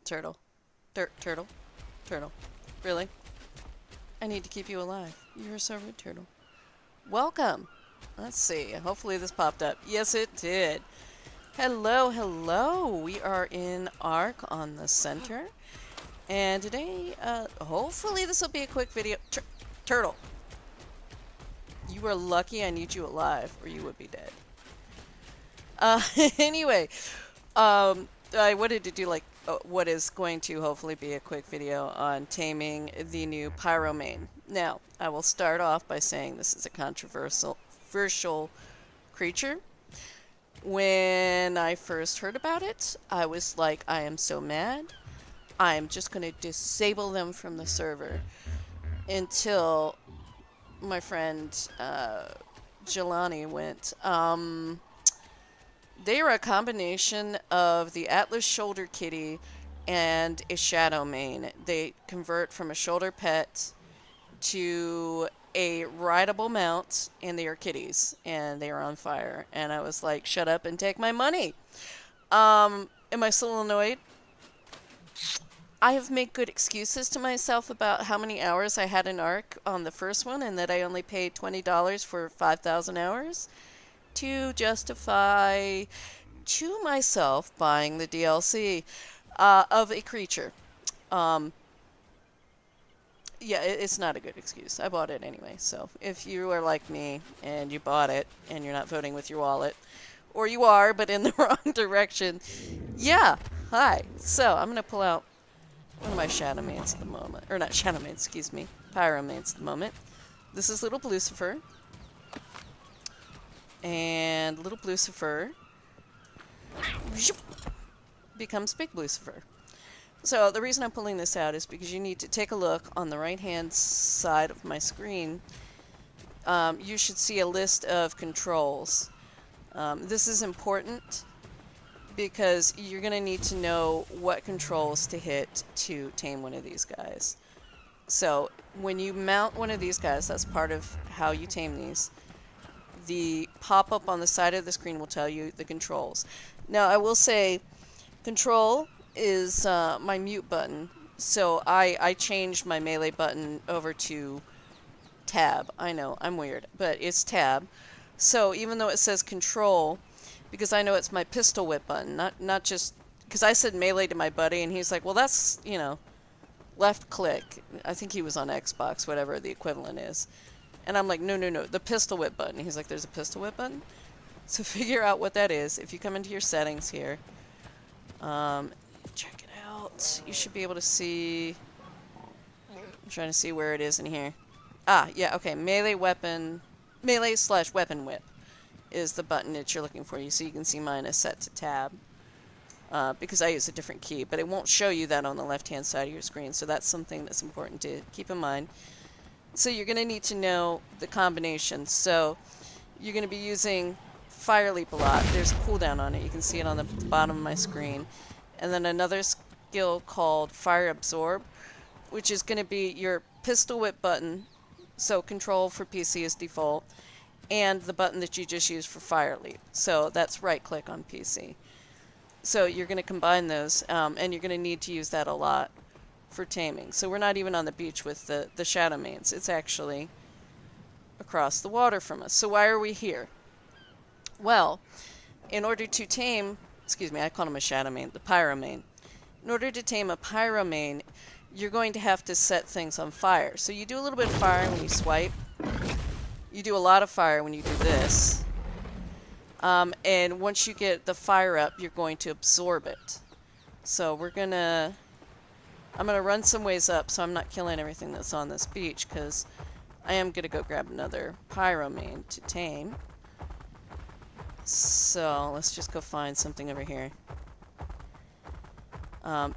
Turtle. Turtle. Turtle. Really? I need to keep you alive. You're so rude, Turtle. Welcome. Let's see. Hopefully this popped up. Yes, it did. Hello, hello. We are in Ark on the center. And today, hopefully this will be a quick video. Turtle. You are lucky I need you alive, or you would be dead. Anyway, I wanted to do like what is going to hopefully be a quick video on taming the new Pyromane. Now, I will start off by saying this is a controversial creature. When I first heard about it, I was like, I am so mad. I'm just going to disable them from the server until my friend Jelani went. They are a combination of the Atlas Shoulder Kitty and a shadowmane. They convert from a shoulder pet to a rideable mount, and they are kitties, and they are on fire. And I was like, shut up and take my money. Am I still annoyed? I have made good excuses to myself about how many hours I had in Ark on the first one, and that I only paid $20 for 5,000 hours. To justify to myself buying the DLC of a creature. Yeah, it's not a good excuse. I bought it anyway. So if you are like me and you bought it and you're not voting with your wallet, or you are but in the wrong direction, yeah, hi. So I'm going to pull out one of my shadowmanes at the moment. Or not shadowmanes, excuse me. Pyromanes at the moment. This is little Lucifer. And little Lucifer becomes big Lucifer. So the reason I'm pulling this out is because you need to take a look on the right hand side of my screen. You should see a list of controls. This is important because you're going to need to know what controls to hit to tame one of these guys. So when you mount one of these guys, that's part of how you tame these. The pop-up on the side of the screen will tell you the controls. Now, I will say, control is my mute button. So I changed my melee button over to tab. I know, I'm weird, but it's tab. So even though it says control, because I know it's my pistol whip button, not just... Because I said melee to my buddy, and he's like, well, that's, you know, left click. I think he was on Xbox, whatever the equivalent is. And I'm like, no, the pistol whip button. He's like, there's a pistol whip button? So figure out what that is. If you come into your settings here, check it out. You should be able to see... I'm trying to see where it is in here. Ah, yeah, okay. Melee / weapon whip is the button that you're looking for. So you can see mine is set to tab. Because I use a different key. But it won't show you that on the left-hand side of your screen. So that's something that's important to keep in mind. So you're going to need to know the combinations. So you're going to be using Fire Leap a lot. There's a cooldown on it. You can see it on the bottom of my screen. And then another skill called Fire Absorb, which is going to be your pistol whip button. So control for PC is default. And the button that you just used for Fire Leap. So that's right click on PC. So you're going to combine those, and you're going to need to use that a lot for taming. So we're not even on the beach with the shadowmanes. It's actually across the water from us. So why are we here? Well, in order to tame, excuse me, I call him a shadowmane, the Pyromane. In order to tame a Pyromane, you're going to have to set things on fire. So you do a little bit of fire when you swipe. You do a lot of fire when you do this. And once you get the fire up, you're going to absorb it. So I'm going to run some ways up so I'm not killing everything that's on this beach, because I am going to go grab another Pyromane to tame. So let's just go find something over here.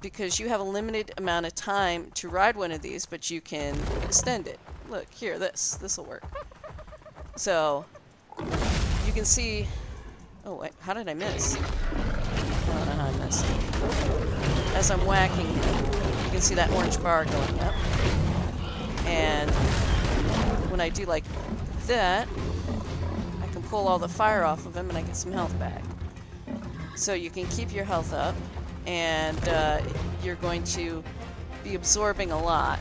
Because you have a limited amount of time to ride one of these, but you can extend it. Look, here, this will work. So you can see... Oh, wait, how did I miss? I don't know how I missed. As I'm whacking, you can see that orange bar going up. And when I do like that, I can pull all the fire off of him and I get some health back. So you can keep your health up and you're going to be absorbing a lot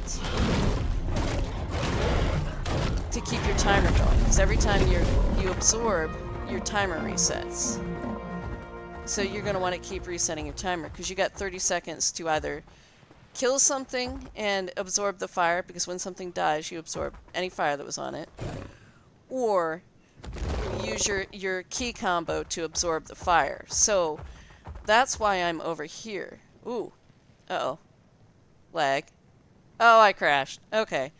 to keep your timer going. Because every time you absorb, your timer resets. So you're going to want to keep resetting your timer because you got 30 seconds to either kill something and absorb the fire, because when something dies, you absorb any fire that was on it, or use your key combo to absorb the fire. So that's why I'm over here. Ooh. Uh-oh. Lag. Oh, I crashed. Okay.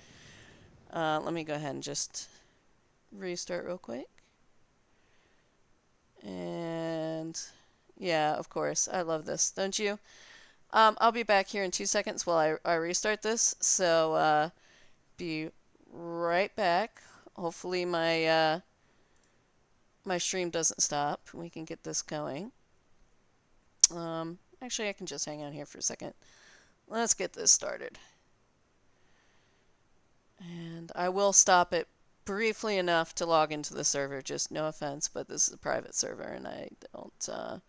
Let me go ahead and just restart real quick. And yeah, of course. I love this. Don't you? I'll be back here in 2 seconds while I restart this. So, be right back. Hopefully my my stream doesn't stop. We can get this going. Actually, I can just hang out here for a second. Let's get this started. And I will stop it briefly enough to log into the server. Just no offense, but this is a private server, and I don't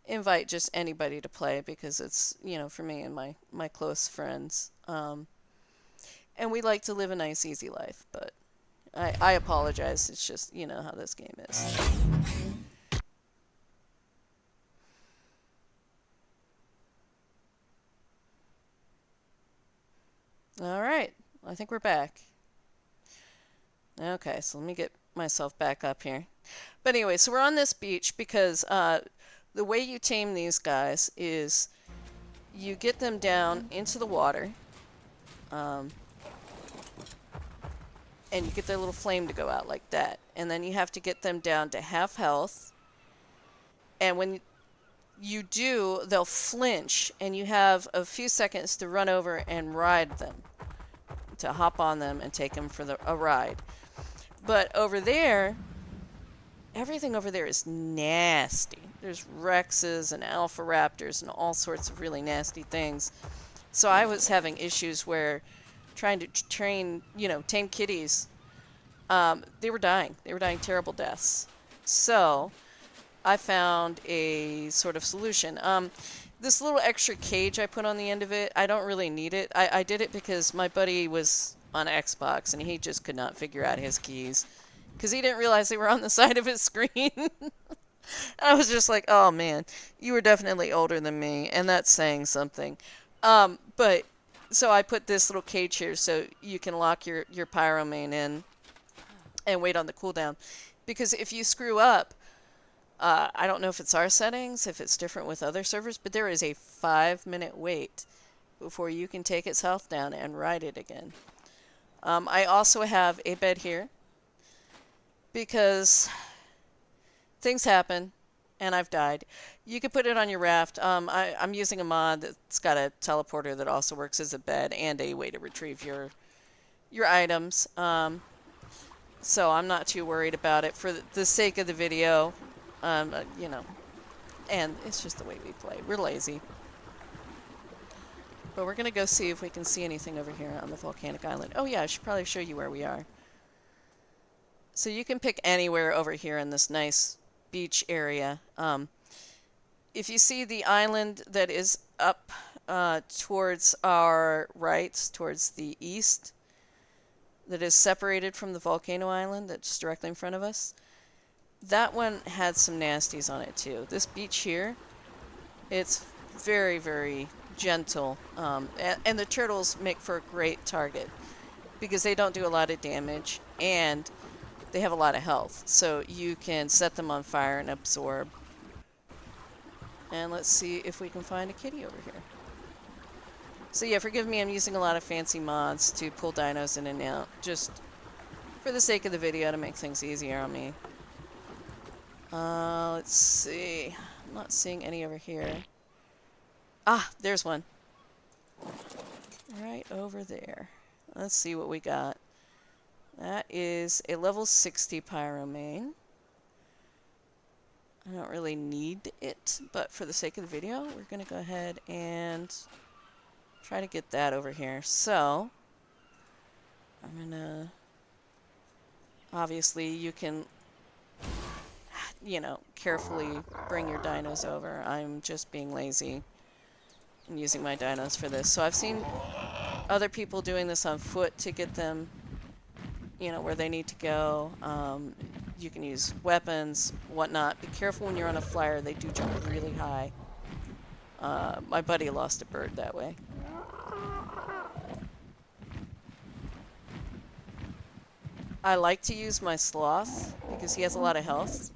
invite just anybody to play because it's, you know, for me and my close friends. And we like to live a nice, easy life, but I apologize. It's just, you know how this game is. Alright, I think we're back. Okay, so let me get myself back up here. But anyway, so we're on this beach because the way you tame these guys is you get them down into the water, and you get their little flame to go out like that. And then you have to get them down to half health. And when you do, they'll flinch, and you have a few seconds to run over and ride them, to hop on them and take them for a ride. But over there, everything over there is nasty. There's Rexes and Alpha Raptors and all sorts of really nasty things. So I was having issues where trying to train, you know, tame kitties, they were dying. They were dying terrible deaths. So I found a sort of solution. This little extra cage I put on the end of it, I don't really need it. I did it because my buddy was on Xbox and he just could not figure out his keys because he didn't realize they were on the side of his screen. I was just like, oh man, you were definitely older than me, and that's saying something. But so I put this little cage here so you can lock your Pyromane in and wait on the cooldown. Because if you screw up, I don't know if it's our settings, if it's different with other servers, but there is a 5-minute wait before you can take its health down and ride it again. I also have a bed here because things happen and I've died. You can put it on your raft. I'm using a mod that's got a teleporter that also works as a bed and a way to retrieve your items. So I'm not too worried about it for the sake of the video. You know, and it's just the way we play. We're lazy. But we're going to go see if we can see anything over here on the volcanic island. Oh yeah, I should probably show you where we are. So you can pick anywhere over here in this nice beach area. If you see the island that is up towards our right, towards the east, that is separated from the volcano island that's directly in front of us, that one had some nasties on it too. This beach here, it's very, very gentle. And the turtles make for a great target because they don't do a lot of damage and they have a lot of health. So you can set them on fire and absorb. And let's see if we can find a kitty over here. So yeah, forgive me, I'm using a lot of fancy mods to pull dinos in and out, just for the sake of the video to make things easier on me. Let's see. I'm not seeing any over here. Ah, there's one. Right over there. Let's see what we got. That is a level 60 Pyromane. I don't really need it, but for the sake of the video, we're going to go ahead and try to get that over here. So, I'm going to... Obviously, you can... you know, carefully bring your dinos over. I'm just being lazy and using my dinos for this. So I've seen other people doing this on foot to get them, you know, where they need to go. You can use weapons, whatnot. Be careful when you're on a flyer. They do jump really high. My buddy lost a bird that way. I like to use my sloth because he has a lot of health,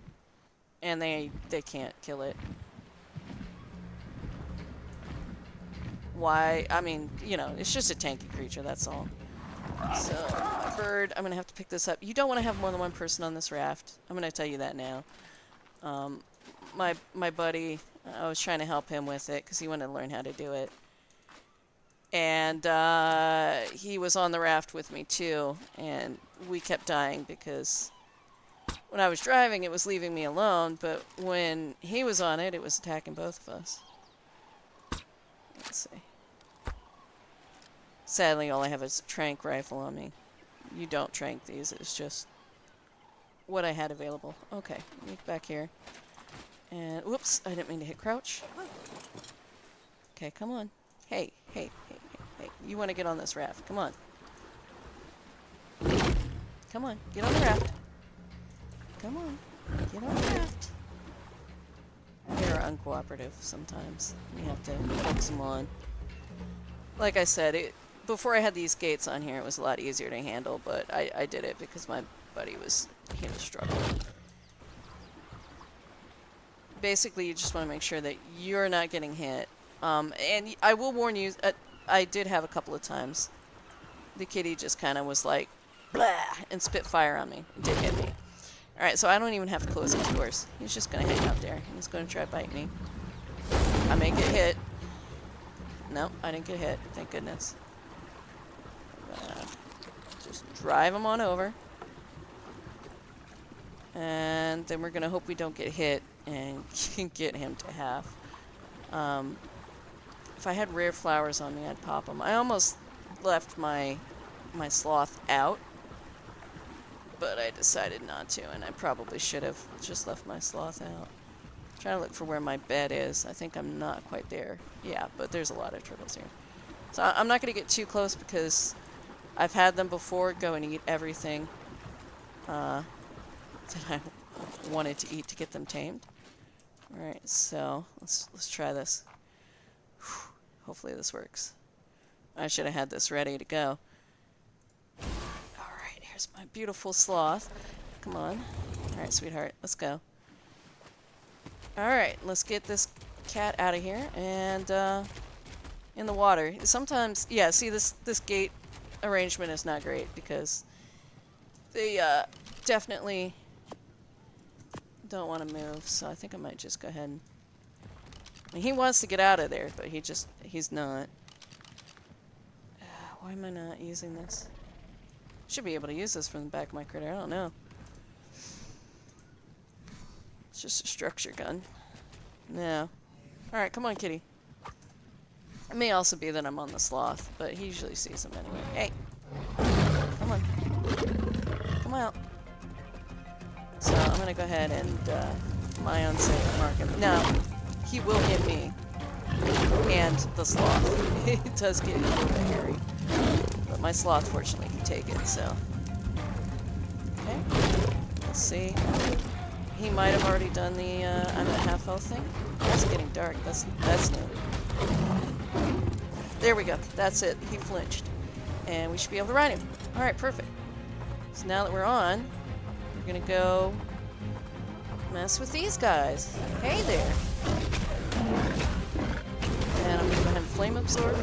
and they can't kill it. Why? I mean, you know, it's just a tanky creature, that's all. So, my bird, I'm going to have to pick this up. You don't want to have more than one person on this raft. I'm going to tell you that now. My buddy, I was trying to help him with it because he wanted to learn how to do it. And he was on the raft with me too, and we kept dying because when I was driving it was leaving me alone, but when he was on it, it was attacking both of us. Let's see. Sadly, all I have is a trank rifle on me. You don't trank these, it's just what I had available. Okay, let me get back here. And, whoops, I didn't mean to hit crouch. Okay, come on. Hey. You want to get on this raft. Come on. Come on, get on the raft. Come on, get on the raft. They're uncooperative sometimes. You have to focus them on. Like I said, before I had these gates on here, it was a lot easier to handle, but I did it because my buddy was struggling. Basically, you just want to make sure that you're not getting hit. And I will warn you, I did have a couple of times. The kitty just kind of was like, blah, and spit fire on me. It did hit me. Alright, so I don't even have to close his doors. He's just going to hang out there. He's going to try to bite me. I may get hit. No, I didn't get hit. Thank goodness. Just drive him on over. And then we're going to hope we don't get hit and get him to half. If I had rare flowers on me, I'd pop them. I almost left my sloth out, but I decided not to, and I probably should have just left my sloth out. I'm trying to look for where my bed is. I think I'm not quite there. Yeah, but there's a lot of turtles here. So I'm not going to get too close because I've had them before go and eat everything that I wanted to eat to get them tamed. Alright, so let's try this. Whew, hopefully this works. I should have had this ready to go. Alright, here's my beautiful sloth. Come on. Alright, sweetheart, let's go. Alright, let's get this cat out of here and in the water. Sometimes, yeah, see this gate arrangement is not great because they definitely don't want to move, so I think I might just go ahead and... I mean, he wants to get out of there, but he's not. Why am I not using this? Should be able to use this from the back of my critter, I don't know. It's just a structure gun. No. Alright, come on, kitty. It may also be that I'm on the sloth, but he usually sees them anyway. Hey! Come on. Come out. So I'm going to go ahead and, my own sake, mark him. Now, he will hit me. And the sloth. It does get a little bit hairy. But my sloth, fortunately, can take it, so. Okay. Let's see. He might have already done the, I'm at half health thing. It's getting dark. That's new. There we go. That's it. He flinched. And we should be able to ride him. Alright, perfect. So now that we're on, we're gonna go mess with these guys. Hey there. And I'm gonna go ahead and flame absorb.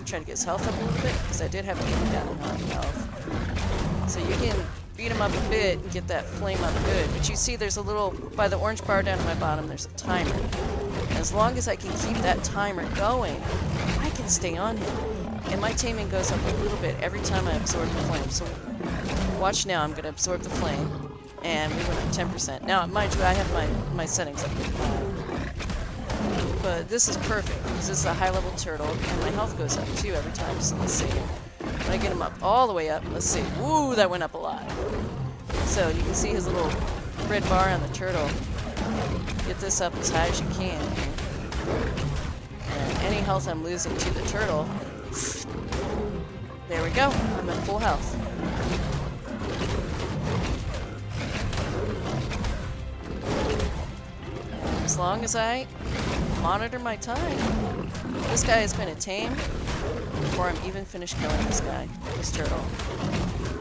Try to get his health up a little bit, because I did have to keep him down on health. So you can beat him up a bit and get that flame up good. But you see there's a little, by the orange bar down at my bottom, there's a timer. And as long as I can keep that timer going, I can stay on him. And my taming goes up a little bit every time I absorb the flame. So watch now, I'm going to absorb the flame. And we went up 10%. Now, mind you, I have my settings up pretty high. But this is perfect, because this is a high-level turtle, and my health goes up, too, every time. So let's see. When I get him up all the way up, let's see. Woo, that went up a lot. So you can see his little red bar on the turtle. Get this up as high as you can here. And any health I'm losing to the turtle, there we go. I'm at full health. As long as I monitor my time. This guy has been a tame before I'm even finished killing this turtle.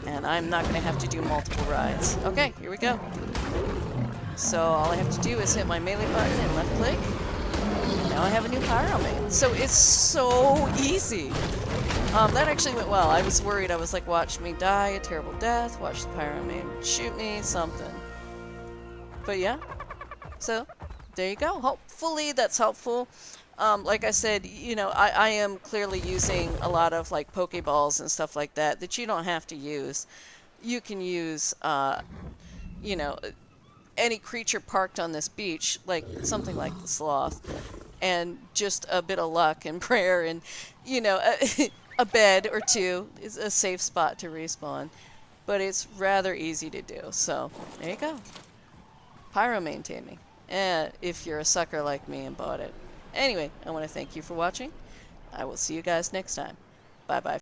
And I'm not going to have to do multiple rides. Okay, here we go. So all I have to do is hit my melee button and left click. Now I have a new Pyromane. So it's so easy. That actually went well. I was worried. I was like, watch me die a terrible death. Watch the Pyromane shoot me, something. But yeah. So, there you go. Hopefully that's helpful. Like I said, you know, I am clearly using a lot of like Pokeballs and stuff like that you don't have to use. You can use, you know, any creature parked on this beach, like something like the sloth, and just a bit of luck and prayer and, you know, a bed or two is a safe spot to respawn. But it's rather easy to do. So, there you go. Pyromane Taming. If you're a sucker like me and bought it. Anyway, I want to thank you for watching. I will see you guys next time. Bye-bye.